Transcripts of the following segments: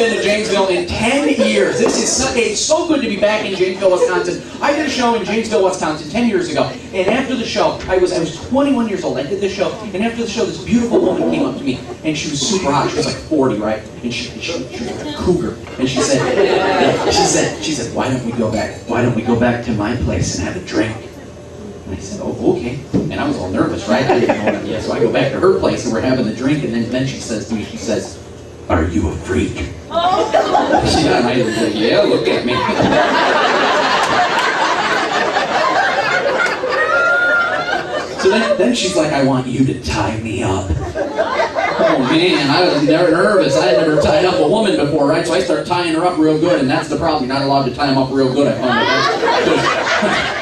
been to Janesville in 10 years. This is it's so good to be back in Janesville, Wisconsin. I did a show in Janesville, Wisconsin 10 years ago, and after the show, I was 21 years old. I did the show, and after the show, this beautiful woman came up to me, and she was super hot. She was like 40, right? And she was like a cougar, and she said, why don't we go back to my place and have a drink? And I said, oh, okay. And I was all nervous, right? So I go back to her place, and we're having the drink, and then she says to me, are you a freak? Oh. Yeah, and I was like, yeah, look at me. So then she's like, I want you to tie me up. Oh man, I was nervous. I had never tied up a woman before, right? So I start tying her up real good, and that's the problem. You're not allowed to tie them up real good, I found out.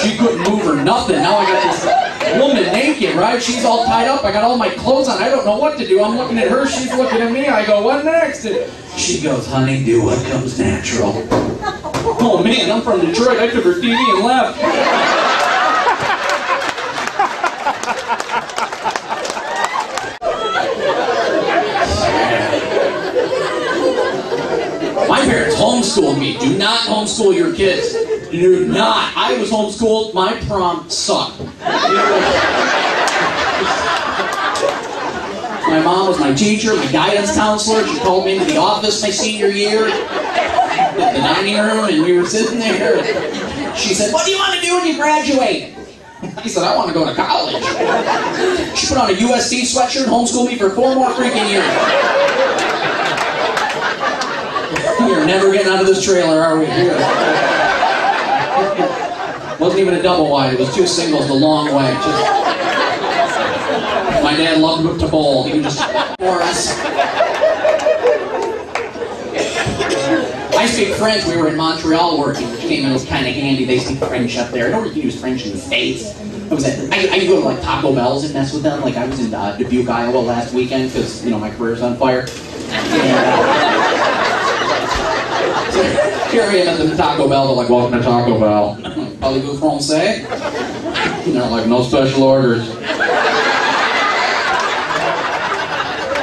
She couldn't move or nothing. Now I got this woman naked, right? She's all tied up. I got all my clothes on. I don't know what to do. I'm looking at her. She's looking at me. I go, what next? And she goes, honey, do what comes natural. Oh man, I'm from Detroit. I took her TV and left. My parents homeschooled me. Do not homeschool your kids. Do not. I was homeschooled. My prom sucked. My mom was my teacher, my guidance counselor. She called me into the office my senior year, the dining room, and we were sitting there. She said, what do you want to do when you graduate? I said, I want to go to college. She put on a USC sweatshirt and homeschooled me for 4 more freaking years. We're never getting out of this trailer, are we? Wasn't even a double wide, it was 2 singles the long way. My dad loved to bowl, he would just for us. I speak French. We were in Montreal working, which came in, was kind of handy. They speak French up there. I don't really use French in the States. I go to like Taco Bell's and mess with them. Like I was in Dubuque, Iowa last weekend because my career's on fire. Here I am at the Taco Bell. They're like, welcome to Taco Bell. Parlez-vous français? And they're like, no special orders.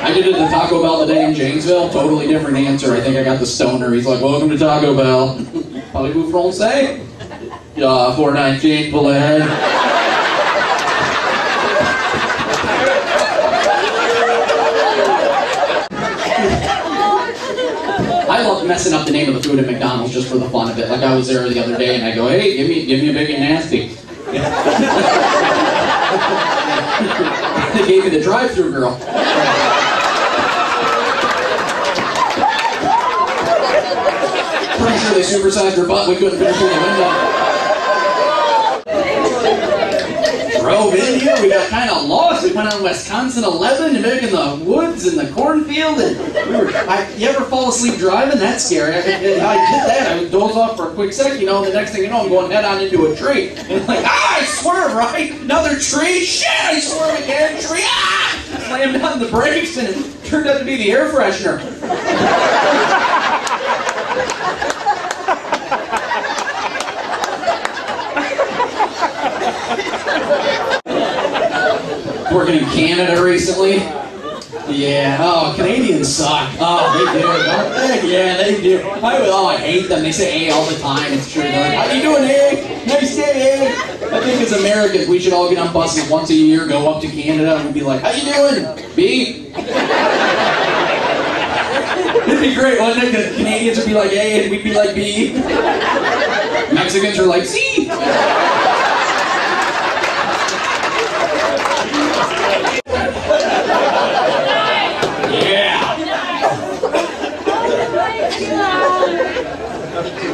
I did it at the Taco Bell today in Janesville. Totally different answer. I think I got the stoner. He's like, welcome to Taco Bell. Parlez-vous français? Yeah, 419, pull ahead. I love messing up the name of the food at McDonald's just for the fun of it. Like I was there the other day and I go, hey, give me a Big and Nasty. They gave me the drive-thru girl. Pretty sure they supersized her butt. We couldn't fit her through the window. Drove in here, we got kind of lost. We went on Wisconsin 11 and back in the woods and the cornfield. And you ever fall asleep driving? That's scary. I did that. I would doze off for a quick second, the next thing you know, I'm going head on into a tree. And like, I swerve, right? Another tree, shit, I swerve again, tree, slammed on the brakes and it turned out to be the air freshener. Working in Canada recently. Yeah. Oh, Canadians suck. Oh, they do, don't they? Yeah, they do. I hate them. They say A all the time. It's true. They're like, how you doing, A? Nice day, A. I think as Americans, we should all get on buses once a year, go up to Canada, and be like, how you doing? B? It'd be great, wouldn't it? Because Canadians would be like A, and we'd be like B. Mexicans are like C.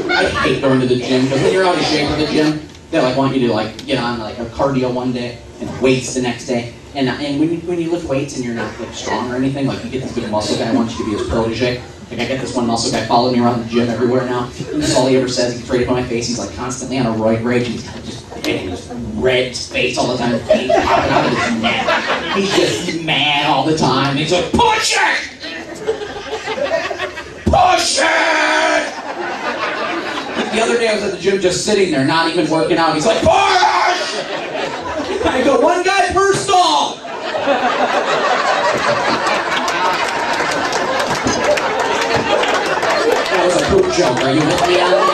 I hate going to the gym because when you're out of shape at the gym, they want you to get on a cardio one day and weights the next day. And when you lift weights and you're not strong or anything, you get this big muscle guy wants you to be his protege. I get this one muscle guy following me around the gym everywhere now. And that's all he ever says. He's right up on my face. He's constantly on a roid rage. He's got just red face all the time. Face popping out of his neck. He's just mad all the time. And he's like, push it! Push it! The other day I was at the gym just sitting there, not even working out. He's like, push! I go, one guy per stall! Are you with me on that?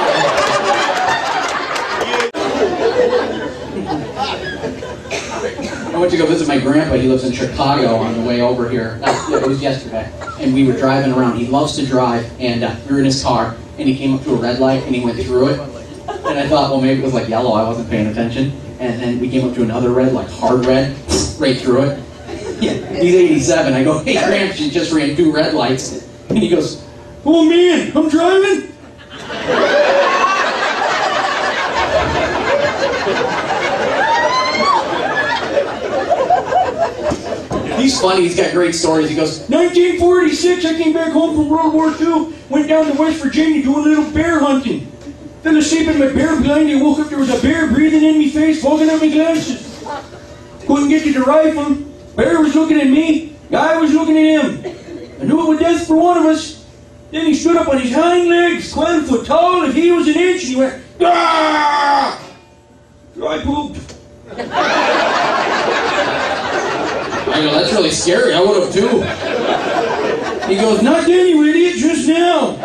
I went to go visit my grandpa. He lives in Chicago on the way over here. It was yesterday. And we were driving around. He loves to drive. And we were in his car. And he came up to a red light and he went through it. And I thought, well, maybe it was like yellow. I wasn't paying attention. And then we came up to another red, like hard red, right through it. Yeah, he's 87. I go, hey, Gramps, you just ran 2 red lights. And he goes, oh, man, I'm driving? He's funny. He's got great stories. He goes, 1946, I came back home from World War II, went down to West Virginia doing a little bear hunting. Fell asleep in my bear blind. I woke up, there was a bear breathing in my face, fogging up my glasses. Couldn't get to the rifle. Bear was looking at me. Guy was looking at him. I knew it was death for one of us. Then he stood up on his hind legs, 12 foot tall. If he was an inch, and he went, ah! So I pooped. I go, that's really scary. I would have too. He goes, not then, you idiot, just now.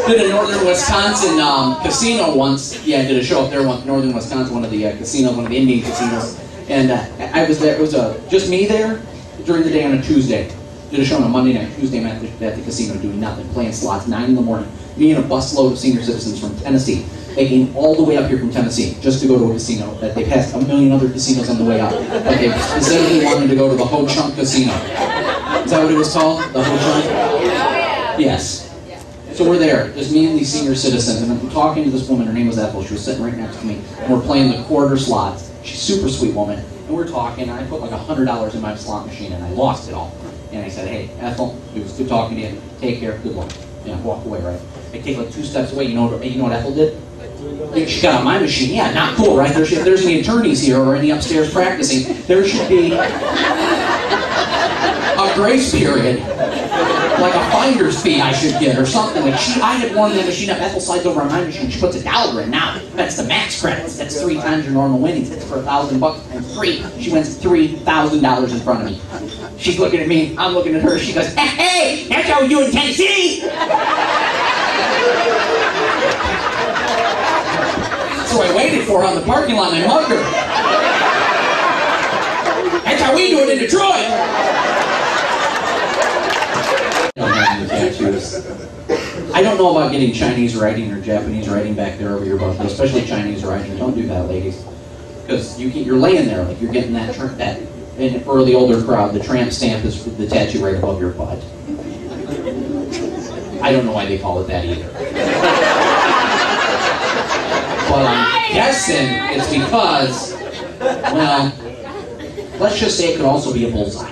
Did a Northern Wisconsin casino once. Yeah, I did a show up there once, Northern Wisconsin, one of the casinos, one of the Indian casinos. And I was there, it was just me there during the day on a Tuesday. Did a show on a Monday night. Tuesday I'm at the casino doing nothing, playing slots, 9 in the morning. Me and a busload of senior citizens from Tennessee. They came all the way up here from Tennessee just to go to a casino. That they passed a million other casinos on the way up. But they specifically wanted to go to the Ho Chunk Casino. Is that what it was called? The Ho Chunk? Yes. So we're there, just me and these senior citizens, and I'm talking to this woman, her name was Ethel, she was sitting right next to me, and we're playing the quarter slots. She's a super sweet woman, and we're talking, and I put like $100 in my slot machine, and I lost it all. And I said, hey, Ethel, it was good talking to you, take care, good luck. Yeah, walk away, right? I take like 2 steps away, you know what Ethel did? She got on my machine, yeah, not cool, right? If there's any attorneys here or any upstairs practicing, there should be a grace period. Like a finder's fee I should get or something. Like I had warmed the machine up. Ethel slides over on my machine. She puts $1 in now. That's the max credits. That's 3 times your normal winnings. That's for $1,000 and 3. She wins $3,000 in front of me. She's looking at me. I'm looking at her. She goes, hey, that's how we do in Tennessee. So I waited for her on the parking lot and I mugged her. That's how we do it in Detroit. I don't know about getting Chinese writing or Japanese writing back there over your butt, but especially Chinese writing. Don't do that, ladies, because you're laying there like you're getting that and for the older crowd, the tramp stamp is the tattoo right above your butt. I don't know why they call it that either, but I'm guessing it's because, well, let's just say it could also be a bullseye.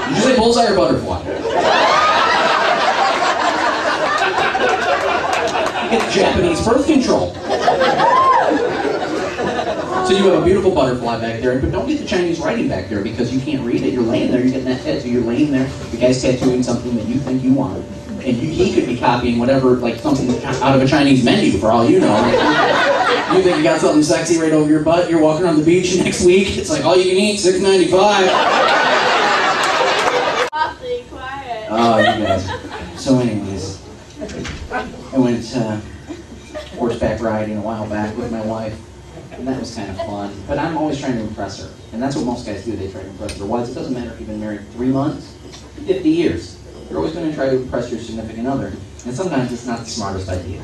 Did you say bullseye or butterfly? You get Japanese birth control. So you have a beautiful butterfly back there, but don't get the Chinese writing back there because you can't read it. You're laying there, you're getting that tattoo, you're laying there, the guy's tattooing something that you think you want. And he could be copying whatever, like something out of a Chinese menu for all you know. You think you got something sexy right over your butt, you're walking on the beach next week, it's like all you can eat, $6.95. Oh, you guys. So anyways, I went horseback riding a while back with my wife, and that was kind of fun. But I'm always trying to impress her, and that's what most guys do. They try to impress their wives. It doesn't matter if you've been married 3 months, 50 years. You're always going to try to impress your significant other, and sometimes it's not the smartest idea.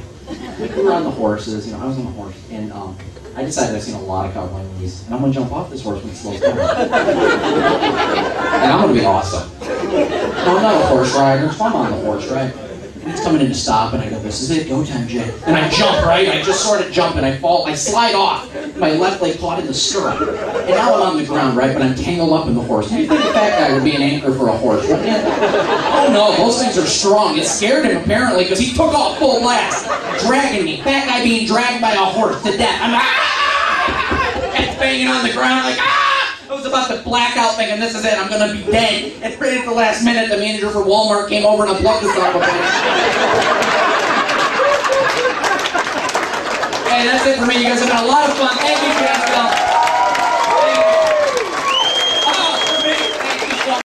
Like we were on the horses, I was on the horse, and I decided I've seen a lot of cowboy movies, and I'm going to jump off this horse when it slows down. And I'm going to be awesome. No, I'm not a horse rider, so I'm on the horse, right? And it's coming in to stop, and I go, this is it, go time, Jay. And I jump, right? I just sort of jump, and I fall, I slide off. My left leg caught in the stirrup. And now I'm on the ground, right? But I'm tangled up in the horse. You think a fat guy would be an anchor for a horse, wouldn't you? Oh no, those things are strong. It scared him, apparently, because he took off full blast, dragging me. Fat guy being dragged by a horse to death. I'm like, ah! Head's banging on the ground, like, ah! I was about to black out thinking, this is it, I'm going to be dead. And right at the last minute, the manager for Walmart came over and unplugged the son of a bitch. Hey, that's it for me. You guys have had a lot of fun.